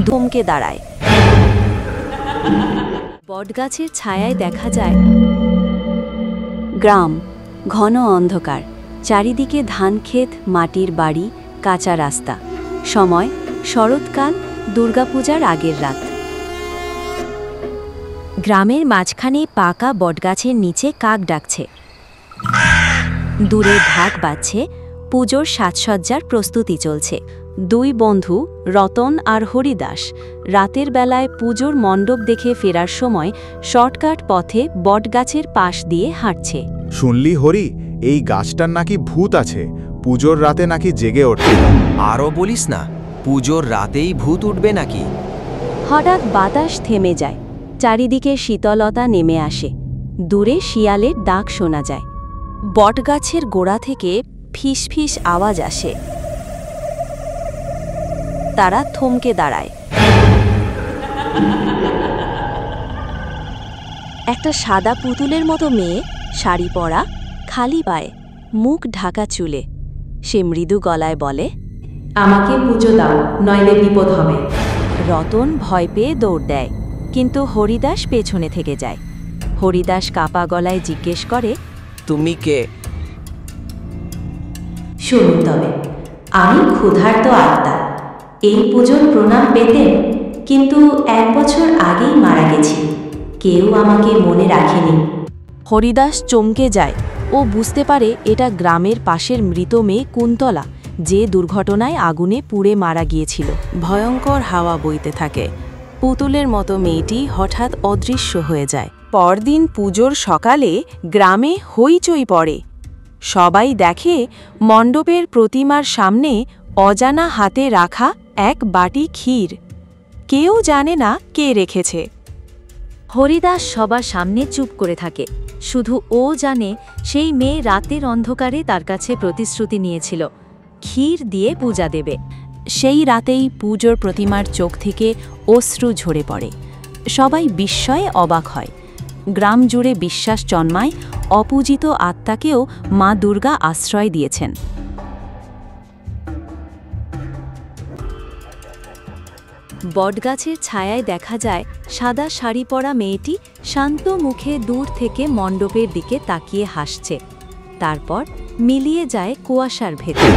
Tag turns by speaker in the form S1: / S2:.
S1: ধমকে দাঁড়ায়। বটগাছের ছায়ায় দেখা যায় গ্রাম, ঘন অন্ধকার, চারিদিকে ধানক্ষেত, মাটির বাড়ি, কাঁচা রাস্তা। সময় শরৎকাল, দুর্গাপূজার আগের রাত। গ্রামের মাঝখানে পাকা বটগাছের নিচে কাক ডাকছে। দূরে ঢাক বাজছে, পুজোর সাজসজ্জার প্রস্তুতি চলছে। দুই বন্ধু, রতন আর হরিদাস, রাতের বেলায় পুজোর মণ্ডপ দেখে ফেরার সময় শর্টকাট পথে বটগাছের পাশ দিয়ে হাঁটছে।
S2: শুনলি হরি, এই গাছটার নাকি ভূত আছে, পুজোর রাতে নাকি জেগে ওঠে।
S3: আরও বলিস না, পুজোর রাতেই ভূত উঠবে নাকি?
S1: হঠাৎ বাতাস থেমে যায়, চারিদিকে শীতলতা নেমে আসে। দূরে শিয়ালের ডাক শোনা যায়। বটগাছের গোড়া থেকে ফিসফিস আওয়াজ আসে। তারা থমকে দাঁড়ায়। একটা সাদা পুতুলের মতো মেয়ে, শাড়ি পরা, খালি পায়ে, মুখ ঢাকা চুলে। সে মৃদু গলায় বলে,
S4: আমাকে পুজো দাও, নইলে বিপদ হবে।
S1: রতন ভয় পেয়ে দৌড় দেয়, কিন্তু হরিদাস পেছনে থেকে যায়। হরিদাস কাপা গলায় জিজ্ঞেস করে,
S3: তুমি কে?
S4: শুনুন তবে, আমি ক্ষুধার্ত আত্মা। এই পুজোর প্রণাম পেতেন, কিন্তু 1 বছর আগেই মারা গেছি। কেউ আমাকে মনে রাখেনি।
S1: হরিদাস চমকে যায়। ও বুঝতে পারে এটা গ্রামের পাশের মৃত মেয়ে কুন্তলা, যে দুর্ঘটনায় আগুনে পুড়ে মারা গিয়েছিল। ভয়ঙ্কর হাওয়া বইতে থাকে। পুতুলের মতো মেয়েটি হঠাৎ অদৃশ্য হয়ে যায়। পরদিন পুজোর সকালে গ্রামে হইচই পড়ে। সবাই দেখে মণ্ডপের প্রতিমার সামনে অজানা হাতে রাখা এক বাটি ক্ষীর। কেউ জানে না কে রেখেছে। হরিদাস সবার সামনে চুপ করে থাকে। শুধু ও জানে, সেই মেয়ে রাতের অন্ধকারে তার কাছে প্রতিশ্রুতি নিয়েছিল ক্ষীর দিয়ে পূজা দেবে। সেই রাতেই পুজোর প্রতিমার চোখ থেকে অশ্রু ঝরে পড়ে। সবাই বিস্ময়ে অবাক হয়। গ্রাম জুড়ে বিশ্বাস জন্মায়, অপূজিত আত্মাকেও মা দুর্গা আশ্রয় দিয়েছেন। বটগাছের ছায়ায় দেখা যায় সাদা শাড়ি পরা মেয়েটি শান্ত মুখে দূর থেকে মণ্ডপের দিকে তাকিয়ে হাসছে। তারপর মিলিয়ে যায় কুয়াশার ভেতর।